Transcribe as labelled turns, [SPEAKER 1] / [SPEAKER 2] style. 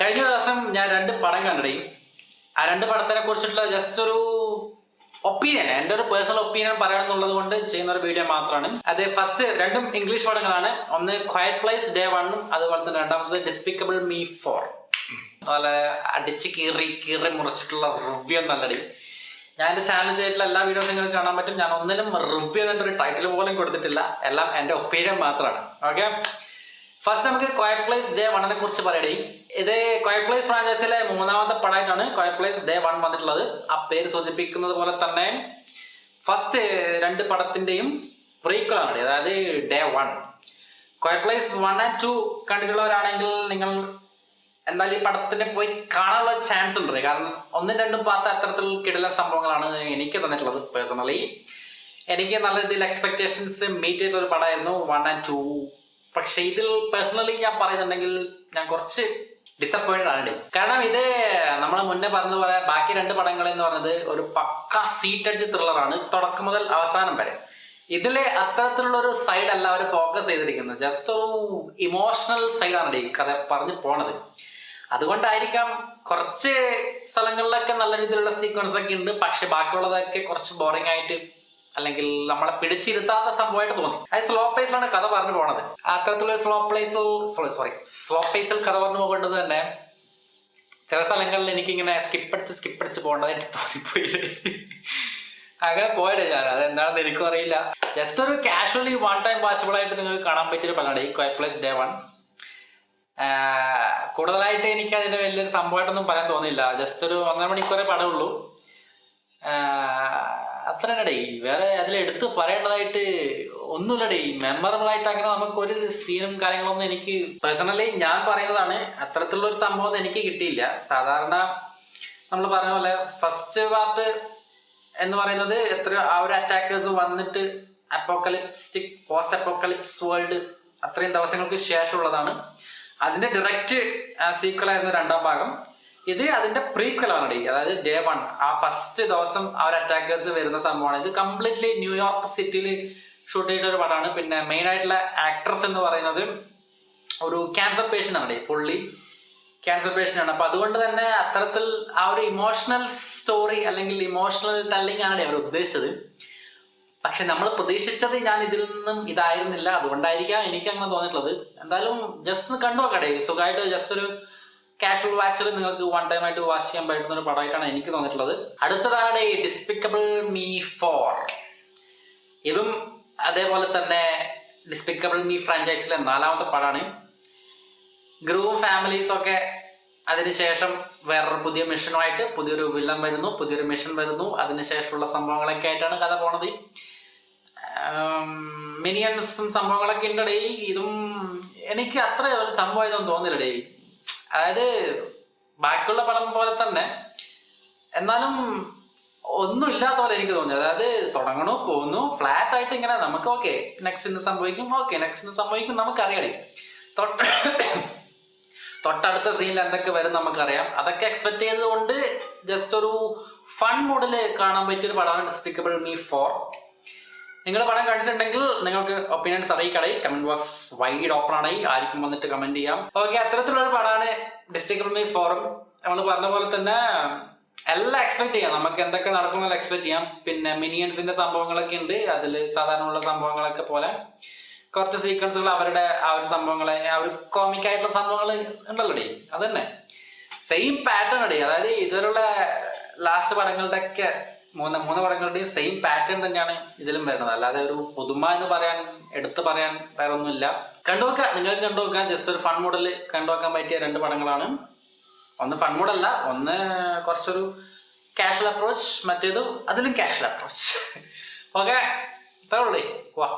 [SPEAKER 1] കഴിഞ്ഞ ദിവസം ഞാൻ രണ്ട് പടം കണ്ടേ. ആ രണ്ട് പടത്തിനെ കുറിച്ചിട്ടുള്ള ജസ്റ്റ് ഒരു ഒപ്പീനിയൻ, എൻ്റെ ഒരു പേഴ്സണൽ ഒപ്പീനിയൻ പറയാമെന്നുള്ളത് കൊണ്ട് ചെയ്യുന്ന ഒരു വീഡിയോ മാത്രമാണ്. അത് ഫസ്റ്റ് രണ്ടും ഇംഗ്ലീഷ് പടങ്ങളാണ്. ഒന്ന് ക്വയറ്റ് പ്ലേസ് ഡേ 1, അതുപോലെ തന്നെ രണ്ടാമത് ഡിസ്പിക്കബിൾ മീ 4. അതുപോലെ അടിച്ച് കീറി മുറിച്ചിട്ടുള്ള റിവ്യൂ നല്ലടി. ഞാൻ എൻ്റെ ചാനൽ ചെയ്തിട്ടുള്ള എല്ലാ വീഡിയോസും നിങ്ങൾക്ക് കാണാൻ പറ്റും. ഞാൻ ഒന്നിനും റിവ്യൂ എന്നൊരു ടൈറ്റിൽ പോലും കൊടുത്തിട്ടില്ല. എല്ലാം എൻ്റെ ഒപ്പീനിയൻ മാത്രമാണ്. ഓക്കെ, ഫസ്റ്റ് നമുക്ക് ക്വയറ്റ് പ്ലേസ് ഡേ 1 കുറിച്ച് പറയണേ. ഇത് ക്വയറ്റ് പ്ലേസ് ഫ്രാഞ്ചൈസിലെ മൂന്നാമത്തെ പടമായിട്ടാണ് ക്വയറ്റ് പ്ലേസ് ഡേ 1 വന്നിട്ടുള്ളത്. ആ പേര് സൂചിപ്പിക്കുന്നത് പോലെ തന്നെ ഫസ്റ്റ് രണ്ട് പടത്തിൻ്റെയും പ്രീക്വലാണ്, അതായത് ഡേ 1. ക്വയറ്റ് പ്ലേസ് 1 and 2 കണ്ടിട്ടുള്ളവരാണെങ്കിൽ നിങ്ങൾ എന്തായാലും ഈ പടത്തിന് പോയി കാണാനുള്ള ചാൻസ് ഉണ്ട്. കാരണം 1ഉം 2ഉം പാർട്ട് അത്തരത്തിൽ കിടിലൻ സംഭവങ്ങളാണ് എനിക്ക് തന്നിട്ടുള്ളത്. പേഴ്സണലി എനിക്ക് നല്ല രീതിയിൽ എക്സ്പെക്ടേഷൻസ് മീറ്റ് ചെയ്ത ഒരു പടമായിരുന്നു 1 and 2. പക്ഷെ ഇതിൽ പേഴ്സണലി ഞാൻ പറയുന്നുണ്ടെങ്കിൽ ഞാൻ കുറച്ച് ഡിസപ്പോയിന്റഡ് ആണ്. കാരണം ഇത് നമ്മൾ മുന്നേ പറഞ്ഞതുപോലെ ബാക്കി രണ്ട് പടങ്ങൾ എന്ന് പറഞ്ഞത് ഒരു പക്ക സീറ്റഡ് ത്രില്ലറാണ്, തുടക്കം മുതൽ അവസാനം വരെ. ഇതില് അത്തരത്തിലുള്ള ഒരു സൈഡ് അല്ല അവർ ഫോക്കസ് ചെയ്തിരിക്കുന്നത്. ജസ്റ്റ് ഒരു ഇമോഷണൽ സൈഡാണ് ഈ കഥ പറഞ്ഞു പോണത്. അതുകൊണ്ടായിരിക്കാം കുറച്ച് സ്ഥലങ്ങളിലൊക്കെ നല്ല രീതിയിലുള്ള സീക്വൻസ് ഒക്കെ ഉണ്ട്, പക്ഷെ ബാക്കിയുള്ളതൊക്കെ കുറച്ച് ബോറിംഗ് ആയിട്ട് അല്ലെങ്കിൽ നമ്മളെ പിടിച്ചിരുത്താത്ത സംഭവമായിട്ട് തോന്നി. അത് സ്ലോ പേസിലാണ് കഥ പറഞ്ഞു പോണത്. അത്തരത്തിലുള്ള സ്ലോ പേസിൽ കഥ പറഞ്ഞു പോകേണ്ടത് തന്നെ ചില സ്ഥലങ്ങളിൽ എനിക്കിങ്ങനെ സ്കിപ്പടിച്ച് പോകേണ്ടതായിട്ട് തോന്നിപ്പോയി. അങ്ങനെ പോയത് ഞാൻ, അതെന്താണെന്ന് എനിക്കും അറിയില്ല. ജസ്റ്റ് ഒരു കാഷ്വലി വൺ ടൈം വാച്ചബിൾ ആയിട്ട് നിങ്ങൾക്ക് കാണാൻ പറ്റിയൊരു പടമാണ് ഈ ക്വയറ്റ് പ്ലേസ് ഡേ 1. കൂടുതലായിട്ട് എനിക്ക് അതിന്റെ വലിയൊരു സംഭവമായിട്ടൊന്നും പറയാൻ തോന്നിയില്ല. ജസ്റ്റ് ഒരു 1.5 മണിക്കൂറേ പടമുള്ളൂ. അത്ര തന്നെ. വേറെ അതിലെടുത്ത് പറയേണ്ടതായിട്ട് ഒന്നുമില്ലടേ. മെമ്മറബിൾ ആയിട്ട് അങ്ങനെ നമുക്ക് ഒരു സീനും കാര്യങ്ങളൊന്നും എനിക്ക് പേഴ്സണലി ഞാൻ പറയുന്നതാണ്, അത്തരത്തിലുള്ള ഒരു സംഭവം എനിക്ക് കിട്ടിയില്ല. സാധാരണ നമ്മൾ പറഞ്ഞ പോലെ ഫസ്റ്റ് പാർട്ട് എന്ന് പറയുന്നത് ആ ഒരു അറ്റാക്കേഴ്സ് വന്നിട്ട് പോസ്റ്റ് അപ്പോക്കലിപ്സ് വേൾഡ് അത്രയും ദിവസങ്ങൾക്ക് ശേഷമുള്ളതാണ്. അതിന്റെ ഡയറക്റ്റ് സീക്വൽ ആയിരുന്നു രണ്ടാം ഭാഗം. ഇത് അതിന്റെ പ്രീക്വൽ ആണ്. അതായത് ഡേ 1 ആ ഫസ്റ്റ് ദിവസം ആ ഒരു അറ്റാക്കേഴ്സ് വരുന്ന സംഭവമാണ്. ഇത് കംപ്ലീറ്റ്ലി ന്യൂയോർക്ക് സിറ്റിയിൽ ഷൂട്ട് ചെയ്ത ഒരു പടമാണ്. പിന്നെ മെയിൻ ആയിട്ടുള്ള ആക്ട്രസ് എന്ന് പറയുന്നത് ഒരു ക്യാൻസർ പേഷ്യൻ്റ് ആണ്. പുള്ളി ക്യാൻസർ പേഷ്യൻ്റ് ആണ്. അപ്പൊ അതുകൊണ്ട് തന്നെ അത്തരത്തിൽ ആ ഒരു ഇമോഷണൽ സ്റ്റോറി അല്ലെങ്കിൽ ഇമോഷണൽ ടെല്ലിംഗ് ആണ് അവർ ഉദ്ദേശിച്ചത്. പക്ഷെ നമ്മൾ പ്രതീക്ഷിച്ചത് ഞാൻ ഇതിൽ നിന്നും ഇതായിരുന്നില്ല. അതുകൊണ്ടായിരിക്കാം എനിക്ക് അങ്ങനെ തോന്നിയിട്ടുള്ളത്. എന്തായാലും ജസ്റ്റ് കണ്ടു നോക്കട്ടെ, സുഖമായിട്ട് ജസ്റ്റ് ഒരു കാഷ്വൽ വാച്ചിൽ നിങ്ങൾക്ക് വൺ ടൈം ആയിട്ട് വാച്ച് ചെയ്യാൻ പറ്റുന്ന ഒരു പടമായിട്ടാണ് എനിക്ക് തോന്നിയിട്ടുള്ളത്. അടുത്തതാണ് ഈ ഡിസ്പിക്കബിൾ മീ 4. ഇതും അതേപോലെ തന്നെ ഡിസ്പിക്കബിൾ മീ ഫ്രാഞ്ചൈസിലെ 4ാമത്തെ പടമാണ്. ഗ്രൂവും ഫാമിലീസും ഒക്കെ അതിനുശേഷം വേറൊരു പുതിയ മിഷനുമായിട്ട് പുതിയൊരു വില്ലൻ വരുന്നു, പുതിയൊരു മിഷൻ വരുന്നു. അതിനുശേഷമുള്ള സംഭവങ്ങളൊക്കെ ആയിട്ടാണ് കഥ പോണത്. മിനിയൻസും സംഭവങ്ങളൊക്കെ ഉണ്ടടേ. ഇതും എനിക്ക് അത്ര ഒരു സംഭവം ഇതൊന്നും തോന്നില്ലടേ. അതായത് ബാക്കിയുള്ള പടം പോലെ തന്നെ എന്നാലും ഒന്നും ഇല്ലാത്ത പോലെ എനിക്ക് തോന്നി. അതായത് തുടങ്ങണു പോകുന്നു ഫ്ലാറ്റ് ആയിട്ട് ഇങ്ങനെ നമുക്ക് ഓക്കെ നെക്സ്റ്റ് സംഭവിക്കും നമുക്കറിയാം. തൊട്ടടുത്ത സീനിൽ എന്തൊക്കെ വരും നമുക്കറിയാം. അതൊക്കെ എക്സ്പെക്ട് ചെയ്തുകൊണ്ട് ജസ്റ്റ് ഒരു ഫൺ മൂഡില് കാണാൻ പറ്റിയൊരു പടമാണ് ഡിസ്പിക്കബിൾ മീ 4. നിങ്ങൾ പടം കണ്ടിട്ടുണ്ടെങ്കിൽ നിങ്ങൾക്ക് ഒപ്പീനിയൻസ് അറിയിക്കടേ. കമന്റ് ബോക്സ് വൈഡ് ഓപ്പൺ ആണ്, ആർക്കും വന്നിട്ട് കമന്റ് ചെയ്യാം. ഓക്കെ, അത്തരത്തിലുള്ളൊരു പടമാണ് ഡിസ്പിക്കബിൾ മീ 4. നമ്മൾ പറഞ്ഞ പോലെ തന്നെ എല്ലാം എക്സ്പെക്ട് ചെയ്യാം, നമുക്ക് എന്തൊക്കെ നടക്കുമെന്ന് എക്സ്പെക്ട് ചെയ്യാം. പിന്നെ മിനിയൻസിന്റെ സംഭവങ്ങളൊക്കെ ഉണ്ട്. അതിൽ സാധാരണയുള്ള സംഭവങ്ങളൊക്കെ പോലെ കുറച്ച് സീക്വൻസുകൾ അവരുടെ ആ ഒരു സംഭവങ്ങളെ ആ ഒരു കോമിക് ആയിട്ടുള്ള സംഭവങ്ങൾ ഉണ്ടല്ലോ. അത് തന്നെ സെയിം പാറ്റേൺ അടി. അതായത് ഇതുവരെയുള്ള ലാസ്റ്റ് പടങ്ങളുടെ ഒക്കെ മൂന്ന് പടങ്ങളുടെയും സെയിം പാറ്റേൺ തന്നെയാണ് ഇതിലും വരുന്നത്. അല്ലാതെ ഒരു പുതുമ എന്ന് എടുത്തു പറയാൻ വേറെ ഒന്നുമില്ല. നിങ്ങൾക്ക് കണ്ടുനോക്കുക. ജസ്റ്റ് ഒരു ഫൺ മോഡൽ കണ്ടുനോക്കാൻ പറ്റിയ രണ്ട് പടങ്ങളാണ്. ഒന്ന് ഫൺ മോഡല്ല, ഒന്ന് കുറച്ചൊരു കാഷ്വൽ അപ്രോച്ച്, മറ്റേത് അതിലും കാഷ്വൽ അപ്രോച്ച്. ഓക്കെ, ഇത്രേ ഉള്ളൂ. വാ.